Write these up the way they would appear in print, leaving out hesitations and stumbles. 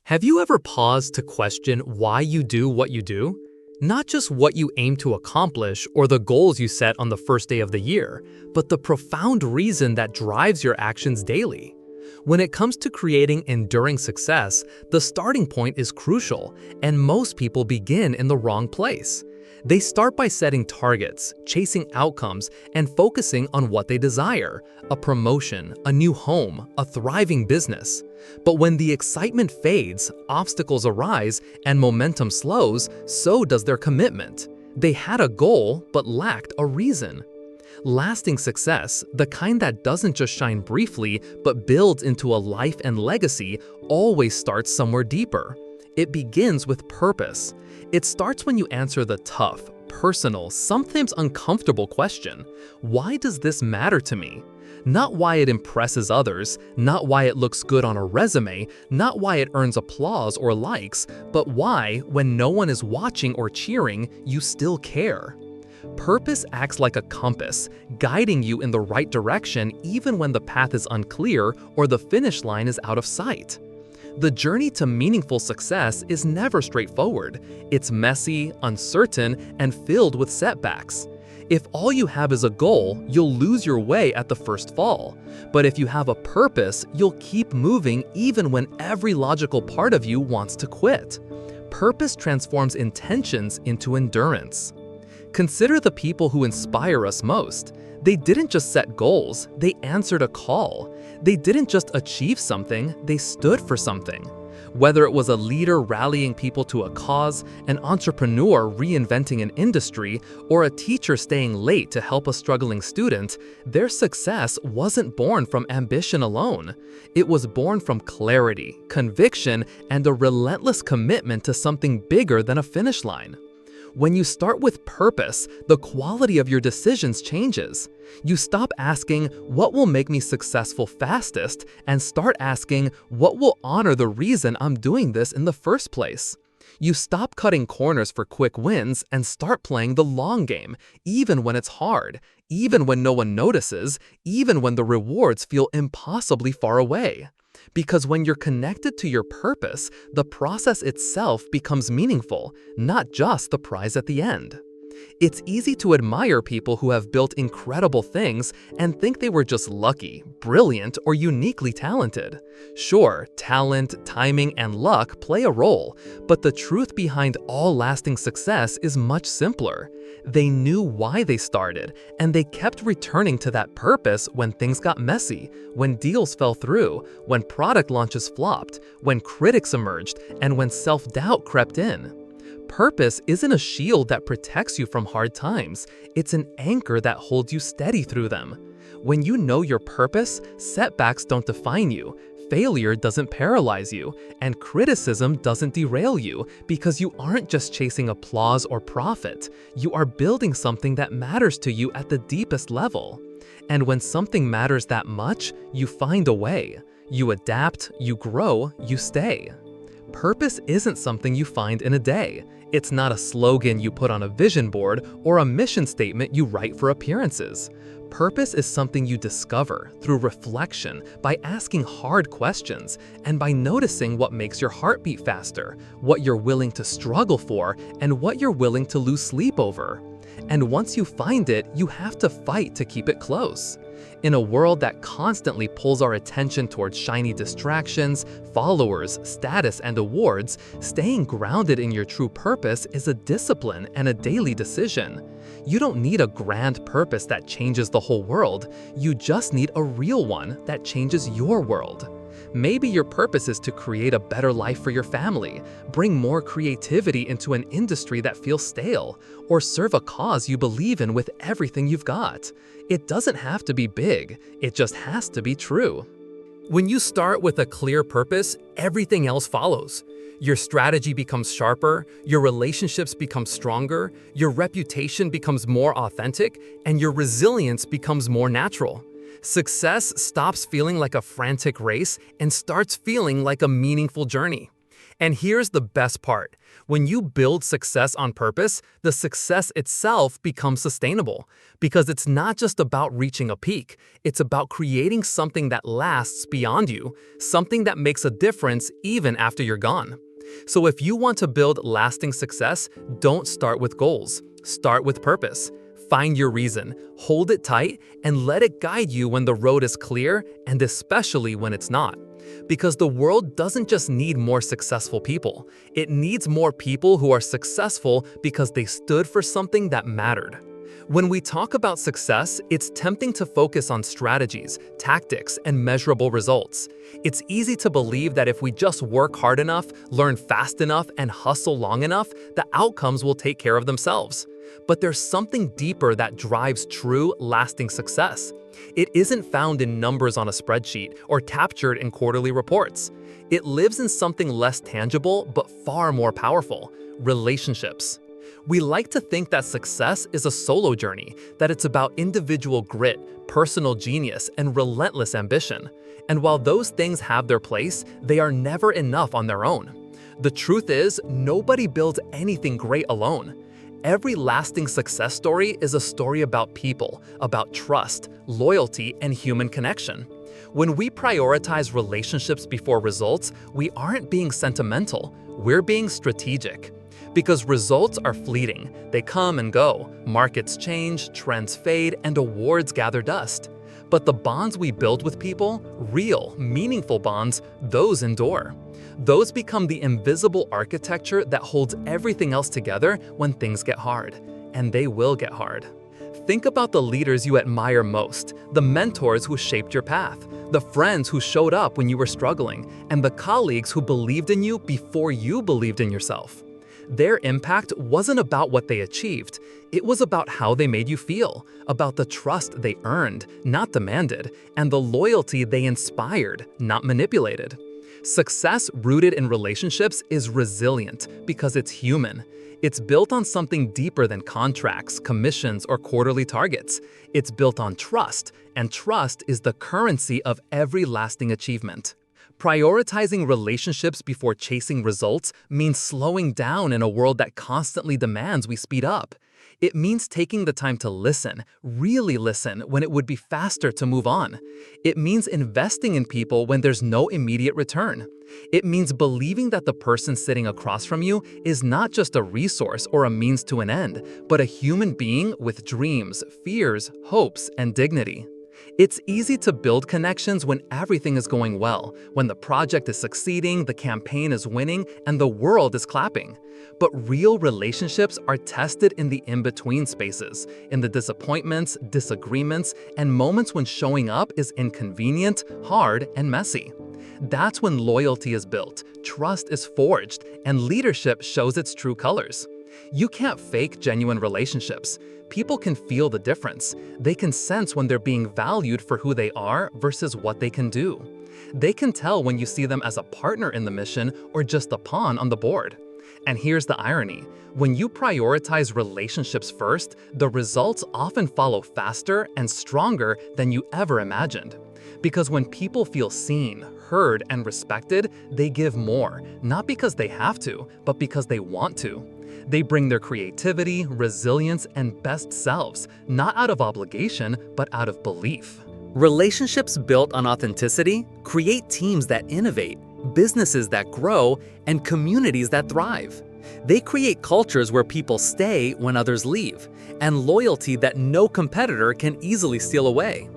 Have you ever paused to question why you do what you do? Not just what you aim to accomplish or the goals you set on the first day of the year, but the profound reason that drives your actions daily. When it comes to creating enduring success, the starting point is crucial, and most people begin in the wrong place. They start by setting targets, chasing outcomes, and focusing on what they desire: a promotion, a new home, a thriving business. But when the excitement fades, obstacles arise, and momentum slows, so does their commitment. They had a goal but lacked a reason. Lasting success, the kind that doesn't just shine briefly but builds into a life and legacy, always starts somewhere deeper. It begins with purpose. It starts when you answer the tough, personal, sometimes uncomfortable question: why does this matter to me? Not why it impresses others, not why it looks good on a resume, not why it earns applause or likes, but why, when no one is watching or cheering, you still care. Purpose acts like a compass, guiding you in the right direction even when the path is unclear or the finish line is out of sight. The journey to meaningful success is never straightforward. It's messy, uncertain, and filled with setbacks. If all you have is a goal, you'll lose your way at the first fall. But if you have a purpose, you'll keep moving even when every logical part of you wants to quit. Purpose transforms intentions into endurance. Consider the people who inspire us most. They didn't just set goals, they answered a call. They didn't just achieve something, they stood for something. Whether it was a leader rallying people to a cause, an entrepreneur reinventing an industry, or a teacher staying late to help a struggling student, their success wasn't born from ambition alone. It was born from clarity, conviction, and a relentless commitment to something bigger than a finish line. When you start with purpose, the quality of your decisions changes. You stop asking, "What will make me successful fastest?" and start asking, "What will honor the reason I'm doing this in the first place?" You stop cutting corners for quick wins and start playing the long game, even when it's hard, even when no one notices, even when the rewards feel impossibly far away. Because when you're connected to your purpose, the process itself becomes meaningful, not just the prize at the end. It's easy to admire people who have built incredible things and think they were just lucky, brilliant, or uniquely talented. Sure, talent, timing, and luck play a role, but the truth behind all lasting success is much simpler. They knew why they started, and they kept returning to that purpose when things got messy, when deals fell through, when product launches flopped, when critics emerged, and when self-doubt crept in. Purpose isn't a shield that protects you from hard times, it's an anchor that holds you steady through them. When you know your purpose, setbacks don't define you, failure doesn't paralyze you, and criticism doesn't derail you, because you aren't just chasing applause or profit. You are building something that matters to you at the deepest level. And when something matters that much, you find a way. You adapt, you grow, you stay. Purpose isn't something you find in a day. It's not a slogan you put on a vision board or a mission statement you write for appearances. Purpose is something you discover through reflection, by asking hard questions, and by noticing what makes your heart beat faster, what you're willing to struggle for, and what you're willing to lose sleep over. And once you find it, you have to fight to keep it close. In a world that constantly pulls our attention towards shiny distractions, followers, status, and awards, staying grounded in your true purpose is a discipline and a daily decision. You don't need a grand purpose that changes the whole world. You just need a real one that changes your world. Maybe your purpose is to create a better life for your family, bring more creativity into an industry that feels stale, or serve a cause you believe in with everything you've got. It doesn't have to be big, it just has to be true. When you start with a clear purpose, everything else follows. Your strategy becomes sharper, your relationships become stronger, your reputation becomes more authentic, and your resilience becomes more natural. Success stops feeling like a frantic race and starts feeling like a meaningful journey. And here's the best part. When you build success on purpose, the success itself becomes sustainable. Because it's not just about reaching a peak, it's about creating something that lasts beyond you, something that makes a difference even after you're gone. So if you want to build lasting success, don't start with goals. Start with purpose. Find your reason, hold it tight, and let it guide you when the road is clear, and especially when it's not. Because the world doesn't just need more successful people. It needs more people who are successful because they stood for something that mattered. When we talk about success, it's tempting to focus on strategies, tactics, and measurable results. It's easy to believe that if we just work hard enough, learn fast enough, and hustle long enough, the outcomes will take care of themselves. But there's something deeper that drives true, lasting success. It isn't found in numbers on a spreadsheet or captured in quarterly reports. It lives in something less tangible but far more powerful: relationships. We like to think that success is a solo journey, that it's about individual grit, personal genius, and relentless ambition. And while those things have their place, they are never enough on their own. The truth is, nobody builds anything great alone. Every lasting success story is a story about people, about trust, loyalty, and human connection. When we prioritize relationships before results, we aren't being sentimental, we're being strategic. Because results are fleeting, they come and go, markets change, trends fade, and awards gather dust. But the bonds we build with people, real, meaningful bonds, those endure. Those become the invisible architecture that holds everything else together when things get hard. And they will get hard. Think about the leaders you admire most, the mentors who shaped your path, the friends who showed up when you were struggling, and the colleagues who believed in you before you believed in yourself. Their impact wasn't about what they achieved. It was about how they made you feel, about the trust they earned, not demanded, and the loyalty they inspired, not manipulated. Success rooted in relationships is resilient because it's human. It's built on something deeper than contracts, commissions, or quarterly targets. It's built on trust, and trust is the currency of every lasting achievement. Prioritizing relationships before chasing results means slowing down in a world that constantly demands we speed up. It means taking the time to listen, really listen, when it would be faster to move on. It means investing in people when there's no immediate return. It means believing that the person sitting across from you is not just a resource or a means to an end, but a human being with dreams, fears, hopes, and dignity. It's easy to build connections when everything is going well, when the project is succeeding, the campaign is winning, and the world is clapping. But real relationships are tested in the in-between spaces, in the disappointments, disagreements, and moments when showing up is inconvenient, hard, and messy. That's when loyalty is built, trust is forged, and leadership shows its true colors. You can't fake genuine relationships. People can feel the difference. They can sense when they're being valued for who they are versus what they can do. They can tell when you see them as a partner in the mission or just a pawn on the board. And here's the irony. When you prioritize relationships first, the results often follow faster and stronger than you ever imagined. Because when people feel seen, heard, and respected, they give more, not because they have to, but because they want to. They bring their creativity, resilience, and best selves, not out of obligation, but out of belief. Relationships built on authenticity create teams that innovate, businesses that grow, and communities that thrive. They create cultures where people stay when others leave, and loyalty that no competitor can easily steal away.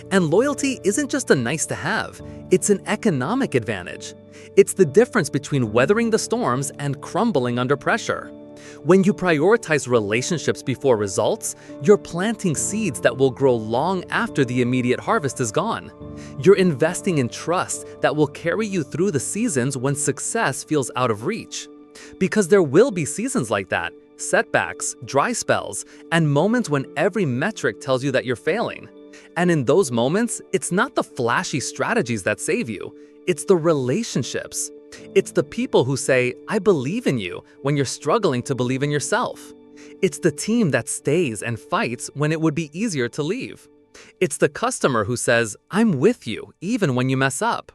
And loyalty isn't just a nice to have, it's an economic advantage. It's the difference between weathering the storms and crumbling under pressure. When you prioritize relationships before results, you're planting seeds that will grow long after the immediate harvest is gone. You're investing in trust that will carry you through the seasons when success feels out of reach. Because there will be seasons like that, setbacks, dry spells, and moments when every metric tells you that you're failing. And in those moments, it's not the flashy strategies that save you, it's the relationships. It's the people who say, "I believe in you," when you're struggling to believe in yourself. It's the team that stays and fights when it would be easier to leave. It's the customer who says, "I'm with you," even when you mess up.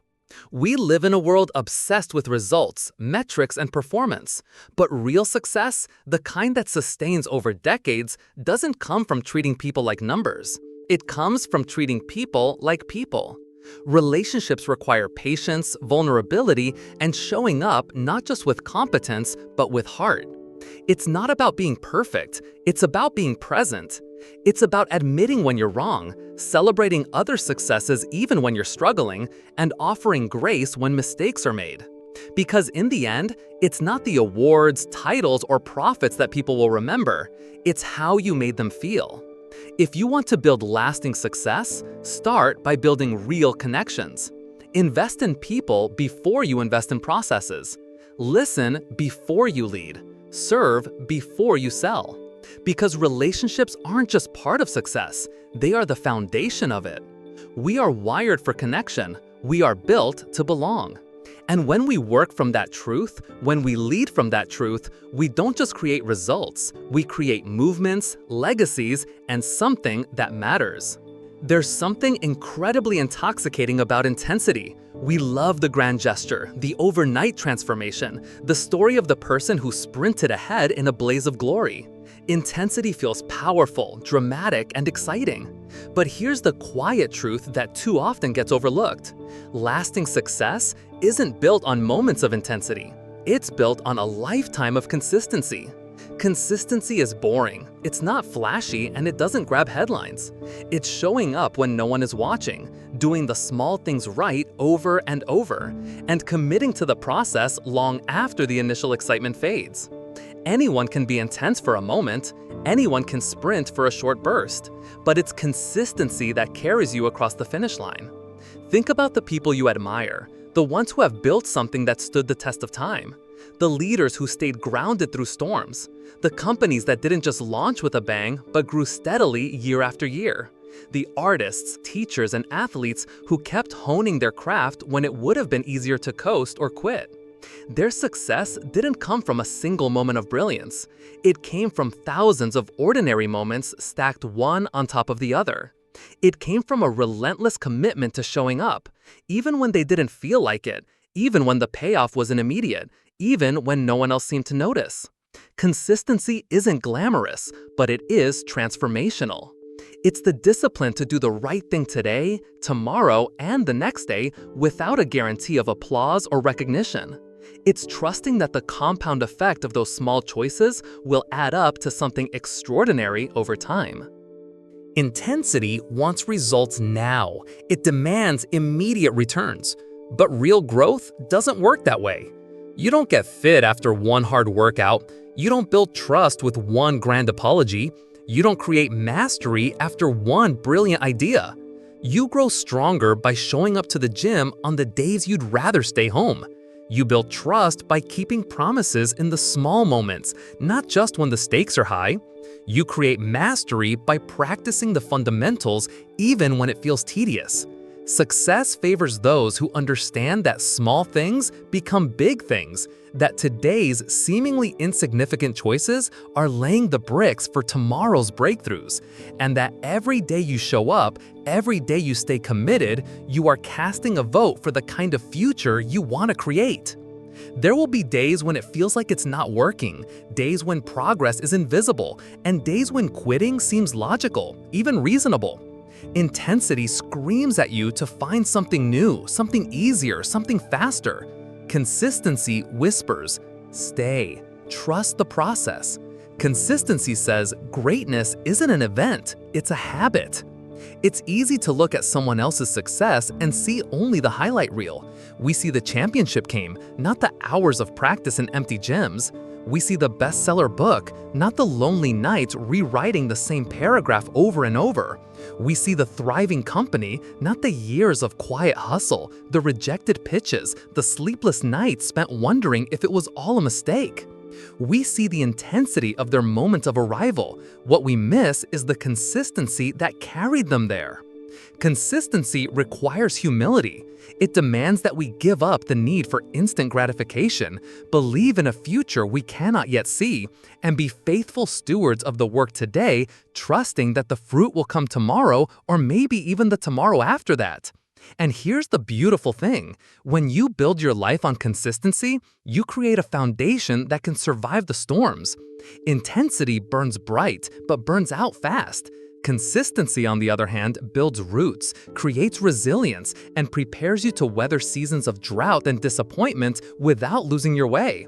We live in a world obsessed with results, metrics, and performance. But real success, the kind that sustains over decades, doesn't come from treating people like numbers. It comes from treating people like people. Relationships require patience, vulnerability, and showing up not just with competence, but with heart. It's not about being perfect, it's about being present. It's about admitting when you're wrong, celebrating other successes even when you're struggling, and offering grace when mistakes are made. Because in the end, it's not the awards, titles, or profits that people will remember, it's how you made them feel. If you want to build lasting success, start by building real connections. Invest in people before you invest in processes. Listen before you lead. Serve before you sell. Because relationships aren't just part of success, they are the foundation of it. We are wired for connection. We are built to belong. And when we work from that truth, when we lead from that truth, we don't just create results, we create movements, legacies, and something that matters. There's something incredibly intoxicating about intensity. We love the grand gesture, the overnight transformation, the story of the person who sprinted ahead in a blaze of glory. Intensity feels powerful, dramatic, and exciting. But here's the quiet truth that too often gets overlooked. Lasting success isn't built on moments of intensity. It's built on a lifetime of consistency. Consistency is boring, it's not flashy, and it doesn't grab headlines. It's showing up when no one is watching, doing the small things right over and over, and committing to the process long after the initial excitement fades. Anyone can be intense for a moment, anyone can sprint for a short burst, but it's consistency that carries you across the finish line. Think about the people you admire, the ones who have built something that stood the test of time, the leaders who stayed grounded through storms, the companies that didn't just launch with a bang, but grew steadily year after year, the artists, teachers, and athletes who kept honing their craft when it would have been easier to coast or quit. Their success didn't come from a single moment of brilliance. It came from thousands of ordinary moments stacked one on top of the other. It came from a relentless commitment to showing up, even when they didn't feel like it, even when the payoff wasn't immediate, even when no one else seemed to notice. Consistency isn't glamorous, but it is transformational. It's the discipline to do the right thing today, tomorrow, and the next day without a guarantee of applause or recognition. It's trusting that the compound effect of those small choices will add up to something extraordinary over time. Intensity wants results now. It demands immediate returns. But real growth doesn't work that way. You don't get fit after one hard workout. You don't build trust with one grand apology. You don't create mastery after one brilliant idea. You grow stronger by showing up to the gym on the days you'd rather stay home. You build trust by keeping promises in the small moments, not just when the stakes are high. You create mastery by practicing the fundamentals even when it feels tedious. Success favors those who understand that small things become big things, that today's seemingly insignificant choices are laying the bricks for tomorrow's breakthroughs, and that every day you show up, every day you stay committed, you are casting a vote for the kind of future you want to create. There will be days when it feels like it's not working, days when progress is invisible, and days when quitting seems logical, even reasonable. Intensity screams at you to find something new, something easier, something faster. Consistency whispers, stay, trust the process. Consistency says greatness isn't an event, it's a habit. It's easy to look at someone else's success and see only the highlight reel. We see the championship game, not the hours of practice in empty gyms. We see the bestseller book, not the lonely nights rewriting the same paragraph over and over. We see the thriving company, not the years of quiet hustle, the rejected pitches, the sleepless nights spent wondering if it was all a mistake. We see the intensity of their moment of arrival. What we miss is the consistency that carried them there. Consistency requires humility. It demands that we give up the need for instant gratification, believe in a future we cannot yet see, and be faithful stewards of the work today, trusting that the fruit will come tomorrow or maybe even the tomorrow after that. And here's the beautiful thing. When you build your life on consistency, you create a foundation that can survive the storms. Intensity burns bright, but burns out fast. Consistency, on the other hand, builds roots, creates resilience, and prepares you to weather seasons of drought and disappointment without losing your way.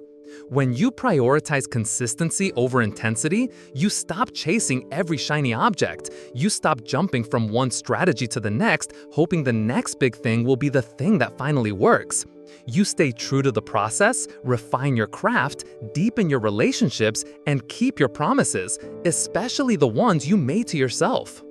When you prioritize consistency over intensity, you stop chasing every shiny object. You stop jumping from one strategy to the next, hoping the next big thing will be the thing that finally works. You stay true to the process, refine your craft, deepen your relationships, and keep your promises, especially the ones you made to yourself.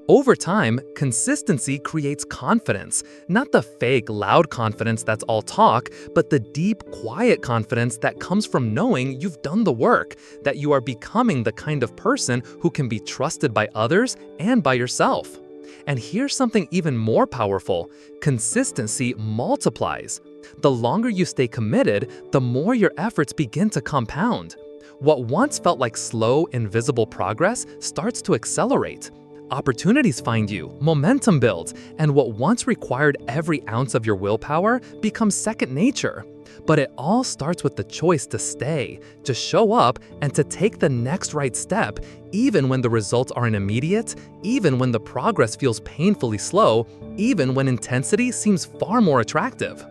Over time, consistency creates confidence, not the fake, loud confidence that's all talk, but the deep, quiet confidence that comes from knowing you've done the work, that you are becoming the kind of person who can be trusted by others and by yourself. And here's something even more powerful: consistency multiplies. The longer you stay committed, the more your efforts begin to compound. What once felt like slow, invisible progress starts to accelerate. Opportunities find you, momentum builds, and what once required every ounce of your willpower becomes second nature. But it all starts with the choice to stay, to show up, and to take the next right step, even when the results aren't immediate, even when the progress feels painfully slow, even when intensity seems far more attractive.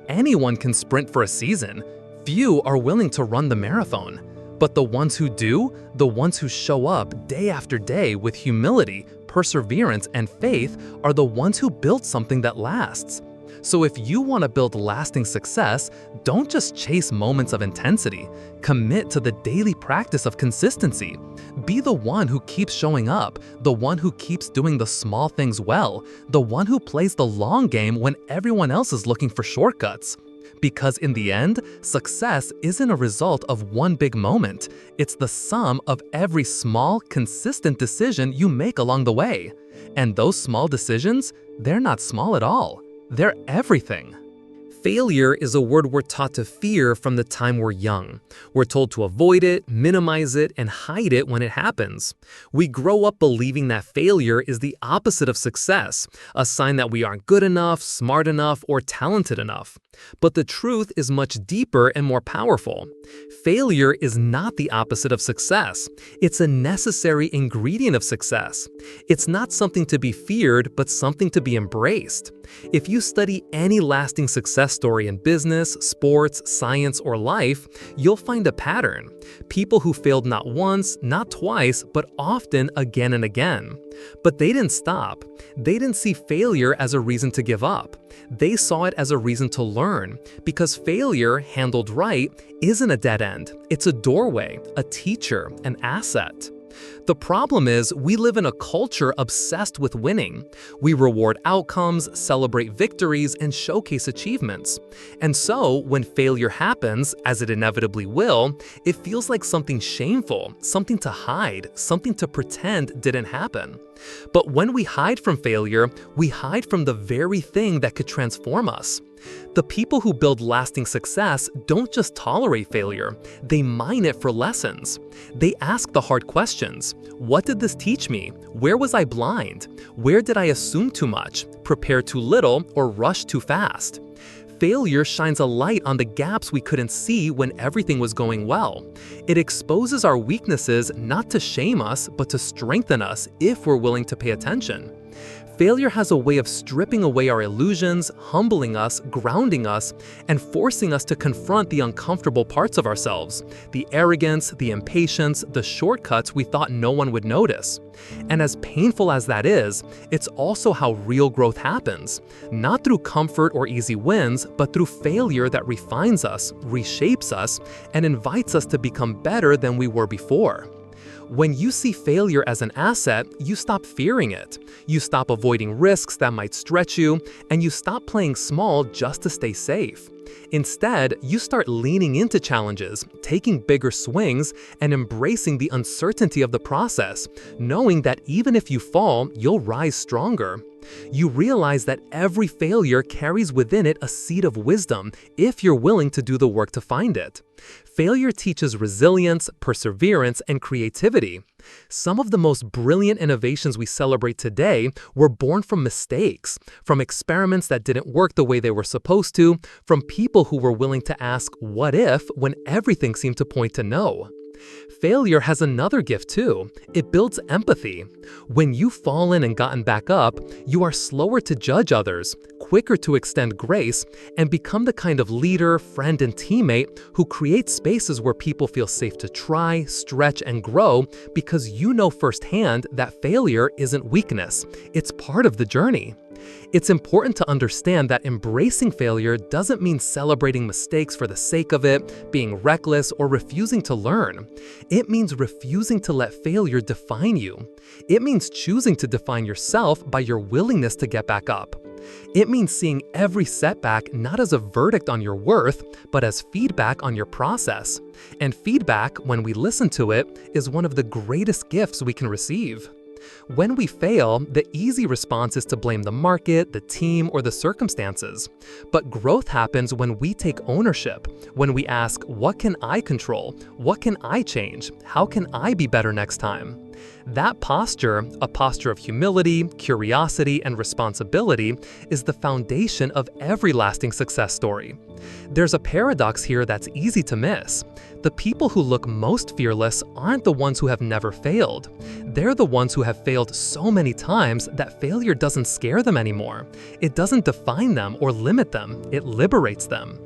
Anyone can sprint for a season. Few are willing to run the marathon. But the ones who do, the ones who show up day after day with humility, perseverance, and faith, are the ones who build something that lasts. So if you want to build lasting success, don't just chase moments of intensity. Commit to the daily practice of consistency. Be the one who keeps showing up, the one who keeps doing the small things well, the one who plays the long game when everyone else is looking for shortcuts. Because in the end, success isn't a result of one big moment. It's the sum of every small, consistent decision you make along the way. And those small decisions, they're not small at all. They're everything. Failure is a word we're taught to fear from the time we're young. We're told to avoid it, minimize it, and hide it when it happens. We grow up believing that failure is the opposite of success, a sign that we aren't good enough, smart enough, or talented enough. But the truth is much deeper and more powerful. Failure is not the opposite of success. It's a necessary ingredient of success. It's not something to be feared, but something to be embraced. If you study any lasting success story in business, sports, science, or life, you'll find a pattern. People who failed not once, not twice, but often again and again. But they didn't stop. They didn't see failure as a reason to give up. They saw it as a reason to learn, because failure, handled right, isn't a dead end. It's a doorway, a teacher, an asset. The problem is, we live in a culture obsessed with winning. We reward outcomes, celebrate victories, and showcase achievements. And so, when failure happens, as it inevitably will, it feels like something shameful, something to hide, something to pretend didn't happen. But when we hide from failure, we hide from the very thing that could transform us. The people who build lasting success don't just tolerate failure, they mine it for lessons. They ask the hard questions. What did this teach me? Where was I blind? Where did I assume too much, prepare too little, or rush too fast? Failure shines a light on the gaps we couldn't see when everything was going well. It exposes our weaknesses not to shame us, but to strengthen us if we're willing to pay attention. Failure has a way of stripping away our illusions, humbling us, grounding us, and forcing us to confront the uncomfortable parts of ourselves, the arrogance, the impatience, the shortcuts we thought no one would notice. And as painful as that is, it's also how real growth happens, not through comfort or easy wins, but through failure that refines us, reshapes us, and invites us to become better than we were before. When you see failure as an asset, you stop fearing it. You stop avoiding risks that might stretch you, and you stop playing small just to stay safe. Instead, you start leaning into challenges, taking bigger swings, and embracing the uncertainty of the process, knowing that even if you fall, you'll rise stronger. You realize that every failure carries within it a seed of wisdom if you're willing to do the work to find it. Failure teaches resilience, perseverance, and creativity. Some of the most brilliant innovations we celebrate today were born from mistakes, from experiments that didn't work the way they were supposed to, from people who were willing to ask, "What if?" when everything seemed to point to no. Failure has another gift too. It builds empathy. When you've fallen and gotten back up, you are slower to judge others, quicker to extend grace, and become the kind of leader, friend, and teammate who creates spaces where people feel safe to try, stretch, and grow because you know firsthand that failure isn't weakness. It's part of the journey. It's important to understand that embracing failure doesn't mean celebrating mistakes for the sake of it, being reckless, or refusing to learn. It means refusing to let failure define you. It means choosing to define yourself by your willingness to get back up. It means seeing every setback not as a verdict on your worth, but as feedback on your process. And feedback, when we listen to it, is one of the greatest gifts we can receive. When we fail, the easy response is to blame the market, the team, or the circumstances. But growth happens when we take ownership, when we ask, what can I control? What can I change? How can I be better next time? That posture, a posture of humility, curiosity, and responsibility, is the foundation of every lasting success story. There's a paradox here that's easy to miss. The people who look most fearless aren't the ones who have never failed. They're the ones who have failed so many times that failure doesn't scare them anymore. It doesn't define them or limit them, it liberates them.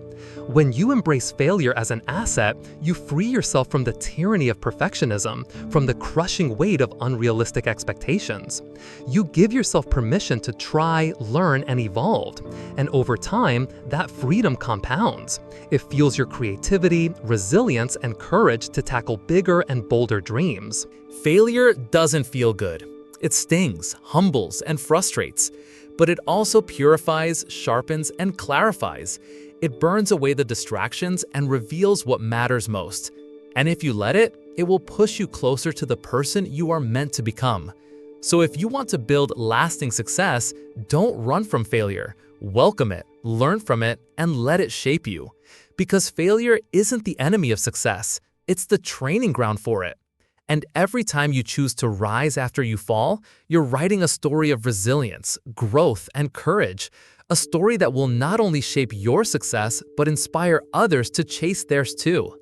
When you embrace failure as an asset, you free yourself from the tyranny of perfectionism, from the crushing weight of unrealistic expectations. You give yourself permission to try, learn, and evolve. And over time, that freedom compounds. It fuels your creativity, resilience, and courage to tackle bigger and bolder dreams. Failure doesn't feel good. It stings, humbles, and frustrates. But it also purifies, sharpens, and clarifies. It burns away the distractions and reveals what matters most. And if you let it, it will push you closer to the person you are meant to become. So if you want to build lasting success, don't run from failure. Welcome it, learn from it, and let it shape you. Because failure isn't the enemy of success, it's the training ground for it. And every time you choose to rise after you fall, you're writing a story of resilience, growth, and courage. A story that will not only shape your success, but inspire others to chase theirs too.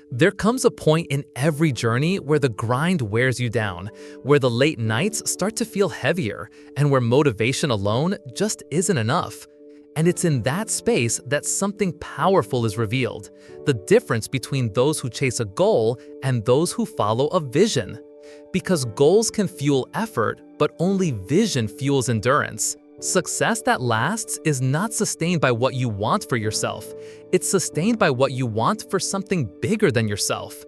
There comes a point in every journey where the grind wears you down, where the late nights start to feel heavier, and where motivation alone just isn't enough. And it's in that space that something powerful is revealed, the difference between those who chase a goal and those who follow a vision. Because goals can fuel effort, but only vision fuels endurance. Success that lasts is not sustained by what you want for yourself. It's sustained by what you want for something bigger than yourself.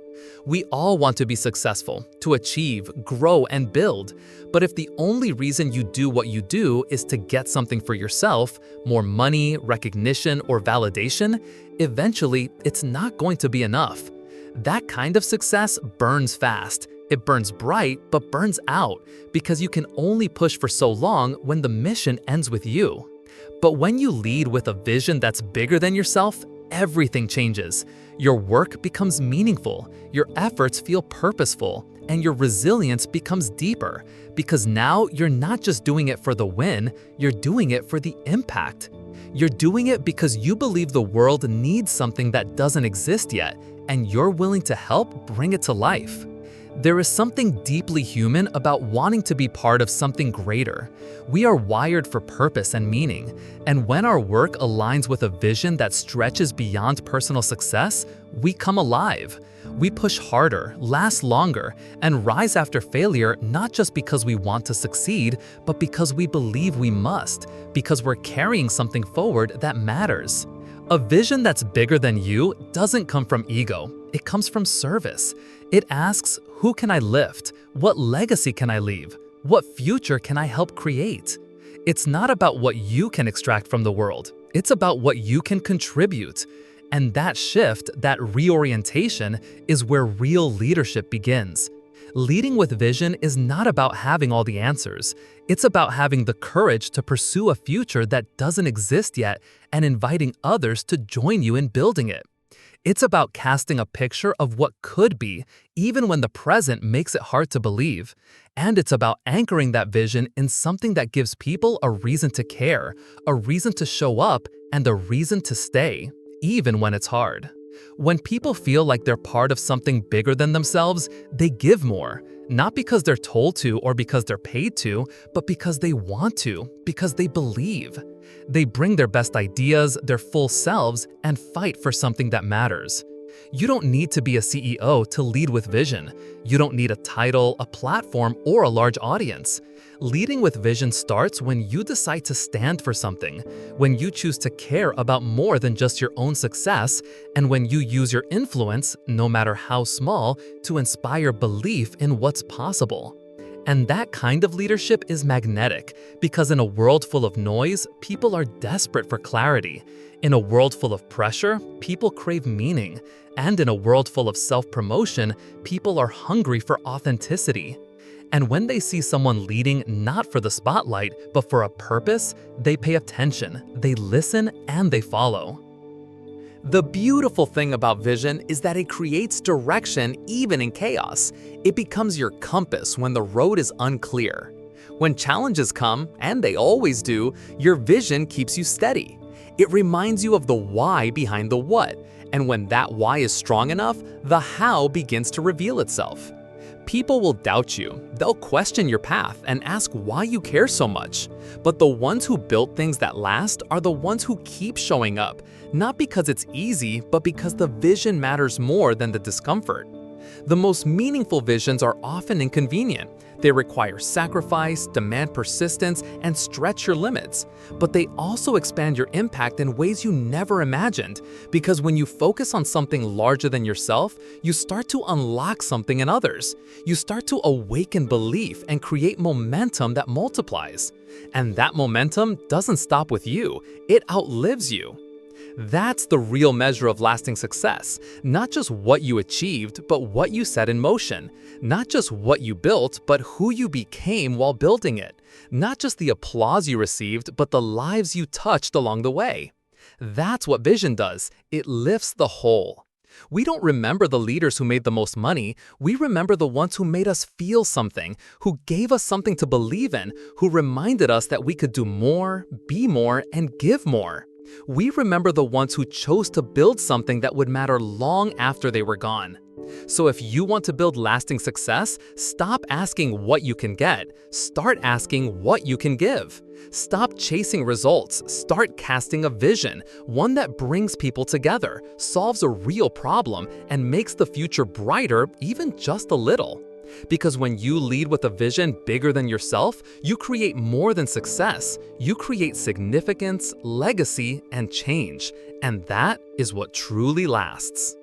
We all want to be successful, to achieve, grow, and build. But if the only reason you do what you do is to get something for yourself, more money, recognition, or validation, eventually it's not going to be enough. That kind of success burns fast. It burns bright, but burns out, because you can only push for so long when the mission ends with you. But when you lead with a vision that's bigger than yourself, everything changes. Your work becomes meaningful, your efforts feel purposeful, and your resilience becomes deeper, because now you're not just doing it for the win, you're doing it for the impact. You're doing it because you believe the world needs something that doesn't exist yet, and you're willing to help bring it to life. There is something deeply human about wanting to be part of something greater. We are wired for purpose and meaning, and when our work aligns with a vision that stretches beyond personal success, we come alive. We push harder, last longer, and rise after failure not just because we want to succeed, but because we believe we must, because we're carrying something forward that matters. A vision that's bigger than you doesn't come from ego, it comes from service. It asks, who can I lift? What legacy can I leave? What future can I help create? It's not about what you can extract from the world, it's about what you can contribute. And that shift, that reorientation, is where real leadership begins. Leading with vision is not about having all the answers. It's about having the courage to pursue a future that doesn't exist yet and inviting others to join you in building it. It's about casting a picture of what could be, even when the present makes it hard to believe. And it's about anchoring that vision in something that gives people a reason to care, a reason to show up, and a reason to stay, even when it's hard. When people feel like they're part of something bigger than themselves, they give more. Not because they're told to or because they're paid to, but because they want to, because they believe. They bring their best ideas, their full selves, and fight for something that matters. You don't need to be a CEO to lead with vision. You don't need a title, a platform, or a large audience. Leading with vision starts when you decide to stand for something, when you choose to care about more than just your own success, and when you use your influence, no matter how small, to inspire belief in what's possible. And that kind of leadership is magnetic, because in a world full of noise, people are desperate for clarity. In a world full of pressure, people crave meaning. And in a world full of self-promotion, people are hungry for authenticity. And when they see someone leading not for the spotlight, but for a purpose, they pay attention, they listen, and they follow. The beautiful thing about vision is that it creates direction even in chaos. It becomes your compass when the road is unclear. When challenges come, and they always do, your vision keeps you steady. It reminds you of the why behind the what, and when that why is strong enough, the how begins to reveal itself. People will doubt you, they'll question your path and ask why you care so much. But the ones who built things that last are the ones who keep showing up, not because it's easy, but because the vision matters more than the discomfort. The most meaningful visions are often inconvenient. They require sacrifice, demand persistence, and stretch your limits. But they also expand your impact in ways you never imagined, because when you focus on something larger than yourself, you start to unlock something in others. You start to awaken belief and create momentum that multiplies. And that momentum doesn't stop with you, it outlives you. That's the real measure of lasting success, not just what you achieved, but what you set in motion. Not just what you built, but who you became while building it. Not just the applause you received, but the lives you touched along the way. That's what vision does. It lifts the whole. We don't remember the leaders who made the most money. We remember the ones who made us feel something, who gave us something to believe in, who reminded us that we could do more, be more, and give more. We remember the ones who chose to build something that would matter long after they were gone. So if you want to build lasting success, stop asking what you can get. Start asking what you can give. Stop chasing results. Start casting a vision, one that brings people together, solves a real problem, and makes the future brighter even just a little. Because when you lead with a vision bigger than yourself, you create more than success. You create significance, legacy, and change. And that is what truly lasts.